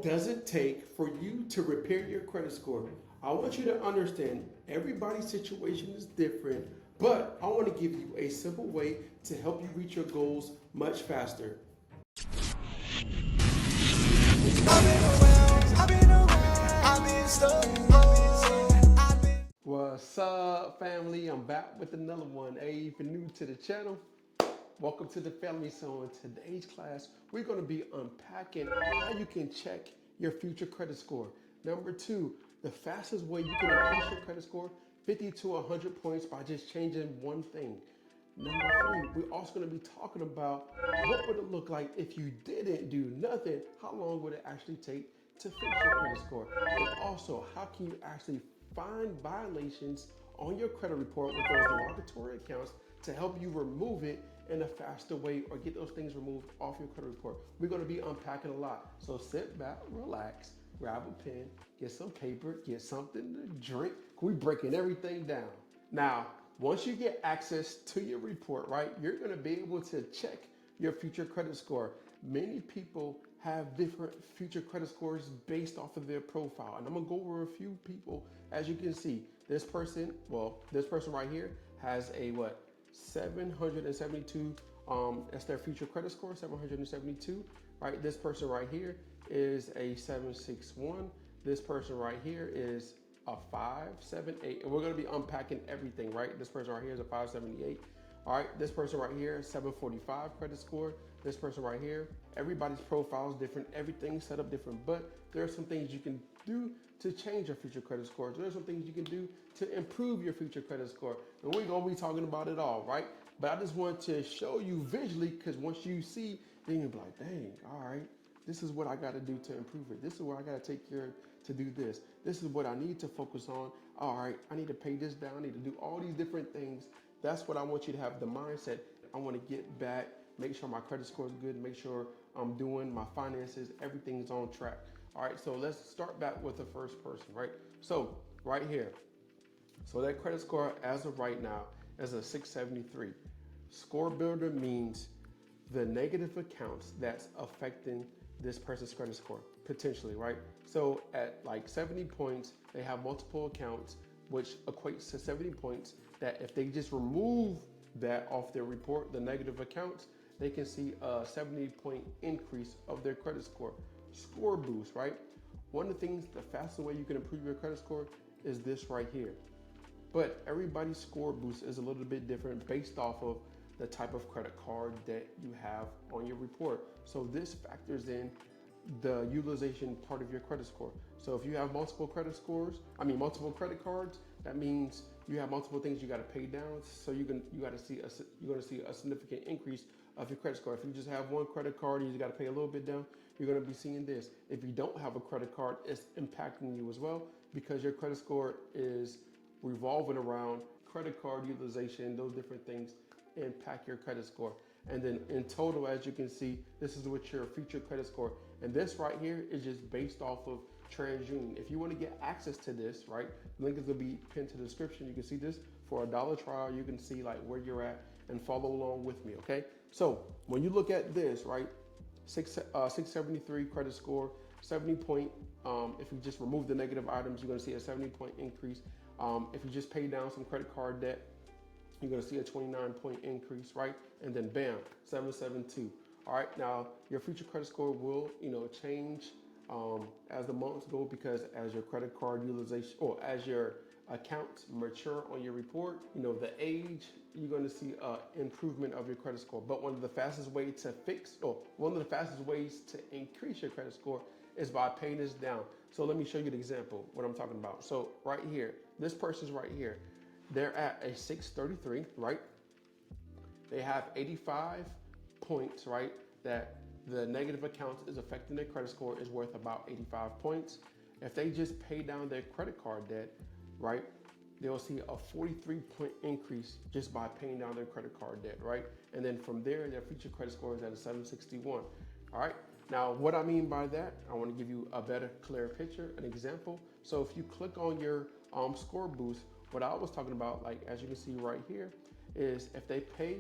does it take for you to repair your credit score? I want you to understand everybody's situation is different, but I want to give you a simple way to help you reach your goals much faster. What's up, family? I'm back with another one. Hey, if you're new to the channel, welcome to the family. So in today's class, we're going to be unpacking how you can check your future credit score. Number two, the fastest way you can increase your credit score 50 to 100 points by just changing one thing. Number three, we're also going to be talking about what would it look like if you didn't do nothing. How long would it actually take to fix your credit score? And also, how can you actually find violations on your credit report with those derogatory accounts to help you remove it in a faster way or get those things removed off your credit report. We're going to be unpacking a lot. So sit back, relax, grab a pen, get some paper, get something to drink. We're breaking everything down. Now, once you get access to your report, right, you're going to be able to check your future credit score. Many people have different future credit scores based off of their profile. And I'm gonna go over a few people. As you can see, this person right here has a 772, that's their future credit score, 772, right? This person right here is a 761. This person right here is a 578. And we're gonna be unpacking everything, right? This person right here is a 578. All right, this person right here, 745 credit score. This person right here, everybody's profile is different, everything's set up different, but there are some things you can do to change your future credit score. There are some things you can do to improve your future credit score. And we're gonna be talking about it all, right? But I just want to show you visually, because once you see, then you'll be like, dang, all right, this is what I gotta do to improve it. This is what I gotta take care of to do this. This is what I need to focus on. All right, I need to pay this down, I need to do all these different things. That's what I want you to have the mindset. I want to get back, make sure my credit score is good, make sure I'm doing my finances, everything's on track. All right, so let's start back with the first person, right? So right here, so that credit score as of right now is a 673. Score builder means the negative accounts that's affecting this person's credit score, potentially, right? So at like 70 points, they have multiple accounts, which equates to 70 points that if they just remove that off their report, the negative accounts, they can see a 70-point increase of their credit score. Score boost, right? One of the things, the fastest way you can improve your credit score is this right here. But everybody's score boost is a little bit different based off of the type of credit card that you have on your report. So this factors in the utilization part of your credit score. So if you have multiple multiple credit cards, that means you have multiple things you got to pay down. So you're going to see a significant increase of your credit score. If you just have one credit card and you got to pay a little bit down, you're going to be seeing this. If you don't have a credit card, it's impacting you as well because your credit score is revolving around credit card utilization. Those different things impact your credit score. And then in total, as you can see, this is what your future credit score. And this right here is just based off of TransUnion. If you want to get access to this, right, the link is going to be pinned to the description. You can see this for $1 trial. You can see like where you're at and follow along with me, okay? So when you look at this, right, 673 credit score, 70 point, if you just remove the negative items, you're going to see a 70-point increase. If you just pay down some credit card debt, you're going to see a 29-point increase, right? And then bam, 772. All right, now your future credit score will, change as the months go because as your credit card utilization or as your accounts mature on your report, the age, you're going to see improvement of your credit score. But one of the fastest ways to increase your credit score is by paying this down. So let me show you the example, what I'm talking about. So right here, this person's right here. They're at a 633, right? They have 85 points, right? That the negative accounts is affecting their credit score is worth about 85 points. If they just pay down their credit card debt, right? They'll see a 43-point increase just by paying down their credit card debt, right? And then from there, their future credit score is at a 761. All right. Now, what I mean by that, I want to give you a better, clearer picture, an example. So if you click on your score boost, what I was talking about, like as you can see right here, is if they pay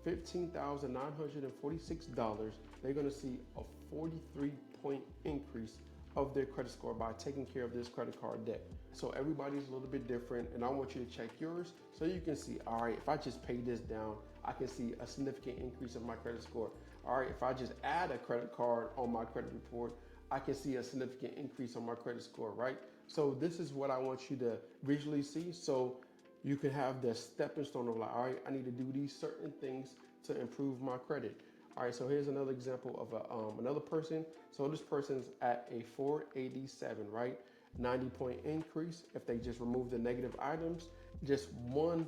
$15,946, they're going to see a 43-point increase of their credit score by taking care of this credit card debt. So everybody's a little bit different, and I want you to check yours so you can see, all right, if I just pay this down, I can see a significant increase of my credit score. All right, if I just add a credit card on my credit report, I can see a significant increase on my credit score, right? So this is what I want you to visually see, so you can have the stepping stone of like, all right, I need to do these certain things to improve my credit. All right, so here's another example of another person. So this person's at a 487, right? 90-point increase if they just remove the negative items, just 1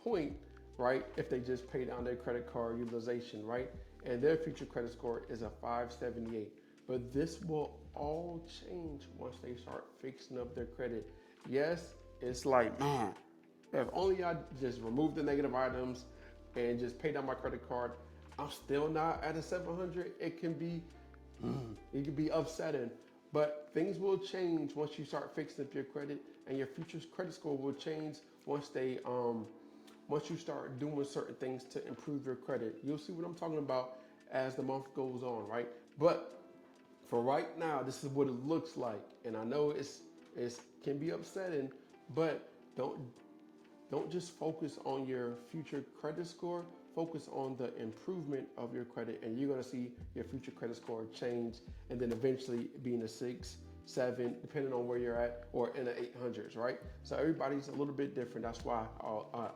point, right? If they just pay down their credit card utilization, right? And their future credit score is a 578. But this will all change once they start fixing up their credit. Yes, it's like, man, if only I just remove the negative items and just pay down my credit card, I'm still not at a 700. It can be upsetting, but things will change once you start fixing up your credit, and your future credit score will change once you start doing certain things to improve your credit. You'll see what I'm talking about as the month goes on, right? But for right now, this is what it looks like, and I know it can be upsetting, but don't just focus on your future credit score. Focus on the improvement of your credit, and you're going to see your future credit score change, and then eventually be in the 6, 7, depending on where you're at, or in the 800s, right? So everybody's a little bit different. That's why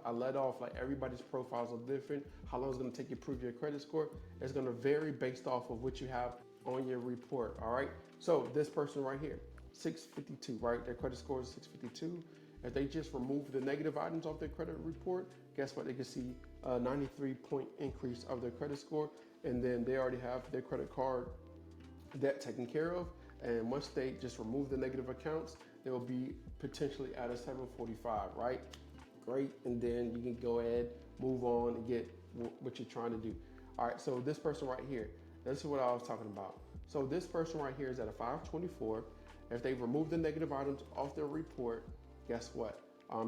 I let off like everybody's profiles are different. How long it's going to take you to improve your credit score is going to vary based off of what you have on your report. All right. So this person right here, 652, right? Their credit score is 652. If they just remove the negative items off their credit report, guess what? They can see a 93-point increase of their credit score, and then they already have their credit card debt taken care of. And once they just remove the negative accounts, they will be potentially at a 745, right? Great. And then you can go ahead, move on, and get what you're trying to do. All right. So this person right here, this is what I was talking about. So this person right here is at a 524. If they remove the negative items off their report, guess what?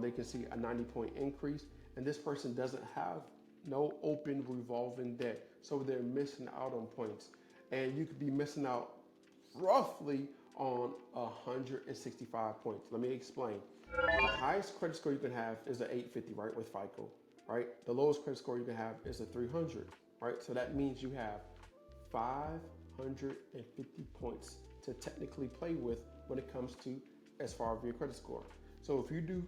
They can see a 90-point increase, and this person doesn't have no open revolving debt, so they're missing out on points. And you could be missing out roughly on 165 points. Let me explain. The highest credit score you can have is an 850, right, with FICO, right? The lowest credit score you can have is a 300, right? So that means you have 550 points to technically play with when it comes to as far as your credit score. So if you do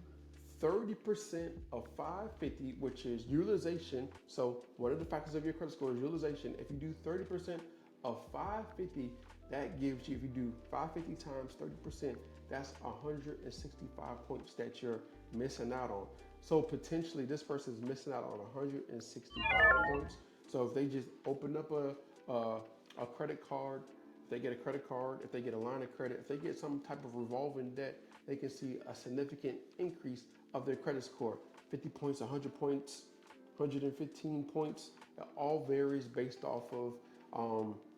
30% of 550, which is utilization. So one of the factors of your credit score is utilization. If you do 30% of 550, that gives you, if you do 550 times 30%, that's 165 points that you're missing out on. So potentially this person is missing out on 165 points. So if they just open up a credit card, if they get a credit card, if they get a line of credit, if they get some type of revolving debt, they can see a significant increase of their credit score. 50 points, 100 points, 115 points. It all varies based off of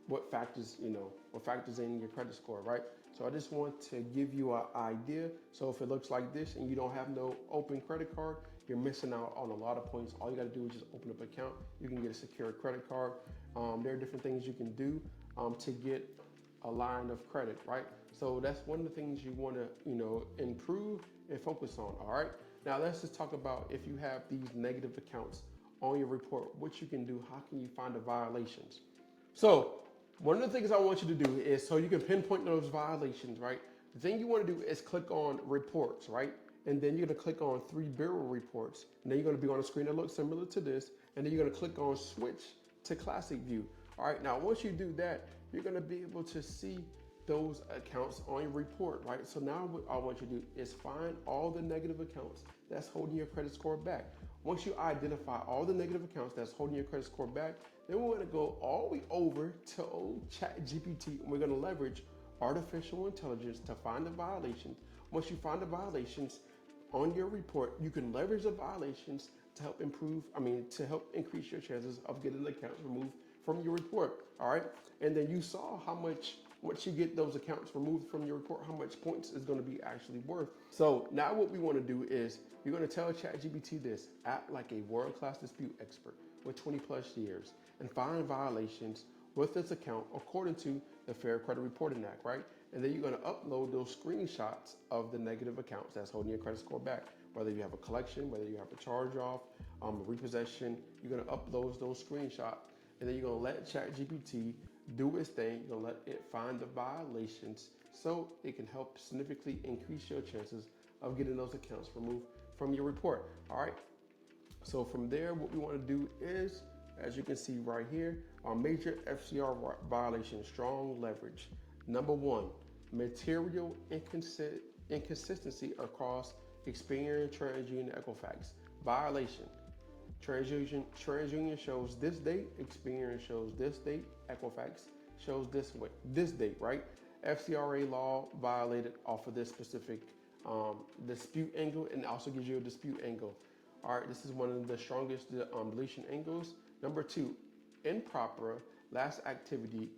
what factors in your credit score, right? So I just want to give you an idea. So if it looks like this and you don't have no open credit card, you're missing out on a lot of points. All you got to do is just open up an account. You can get a secure credit card. There are different things you can do to get a line of credit, right? So that's one of the things you want to, improve and focus on. All right. Now let's just talk about if you have these negative accounts on your report, what you can do. How can you find the violations? So one of the things I want you to do is so you can pinpoint those violations, right? The thing you want to do is click on reports, right? And then you're going to click on 3 bureau reports. And then you're going to be on a screen that looks similar to this. And then you're going to click on switch to classic view. All right. Now, once you do that, you're going to be able to see those accounts on your report, right? So now what I want you to do is find all the negative accounts that's holding your credit score back. Once you identify all the negative accounts that's holding your credit score back, then we're going to go all the way over to ChatGPT, and we're going to leverage artificial intelligence to find the violations. Once you find the violations on your report, you can leverage the violations to help increase your chances of getting the accounts removed from your report. All right. And then you saw how much, once you get those accounts removed from your report, how much points is going to be actually worth. So now what we want to do is you're going to tell ChatGPT this: act like a world-class dispute expert with 20 plus years and find violations with this account according to the Fair Credit Reporting Act, right? And then you're going to upload those screenshots of the negative accounts that's holding your credit score back. Whether you have a collection, whether you have a charge off, a repossession, you're going to upload those screenshots, and then you're going to let ChatGPT do its thing. You're going to let it find the violations so it can help significantly increase your chances of getting those accounts removed from your report. All right. So from there, what we want to do is, as you can see right here, our major FCR violation, strong leverage. Number one, material inconsistency across Experian, TransUnion, Equifax. Violation. TransUnion shows this date, Experian shows this date, Equifax shows this date, right? FCRA law violated off of this specific dispute angle, and also gives you a dispute angle. All right, this is one of the strongest deletion angles. Number two, improper last activity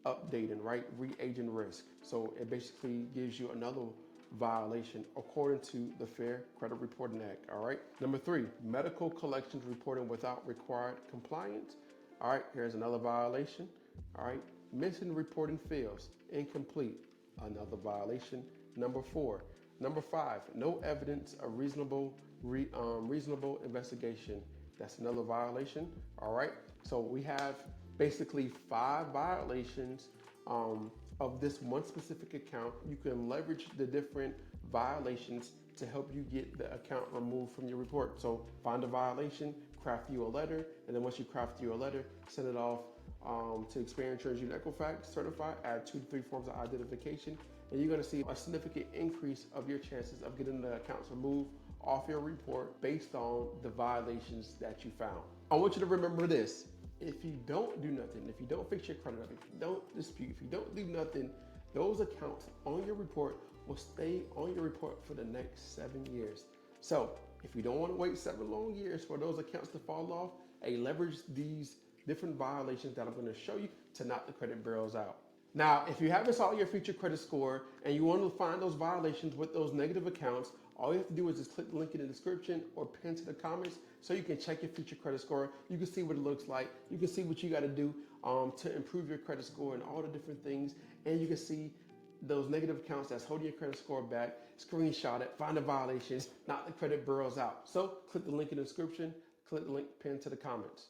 updating, right? Reagent risk. So it basically gives you another violation according to the Fair Credit Reporting Act. All right. Number three, medical collections reporting without required compliance. All right, here's another violation. All right, missing reporting fails, incomplete, another violation. Number four. Number five, no evidence of reasonable investigation. That's another violation. All right, so we have basically 5 violations of this one specific account. You can leverage the different violations to help you get the account removed from your report. So find a violation, craft you a letter, and then once you craft you a letter, send it off to Experian, TransUnion, Equifax certified, add 2 to 3 forms of identification, and you're going to see a significant increase of your chances of getting the accounts removed off your report based on the violations that you found. I want you to remember this. If you don't do nothing, if you don't fix your credit, if you don't dispute, if you don't do nothing, those accounts on your report will stay on your report for the next 7 years. So if you don't want to wait 7 long years for those accounts to fall off, leverage these different violations that I'm going to show you to knock the credit bureaus out. Now, if you haven't saw your future credit score and you want to find those violations with those negative accounts, all you have to do is just click the link in the description or pin to the comments so you can check your future credit score. You can see what it looks like. You can see what you got to do to improve your credit score and all the different things. And you can see those negative accounts that's holding your credit score back, screenshot it, find the violations, knock the credit bureaus out. So click the link in the description, click the link pinned to the comments.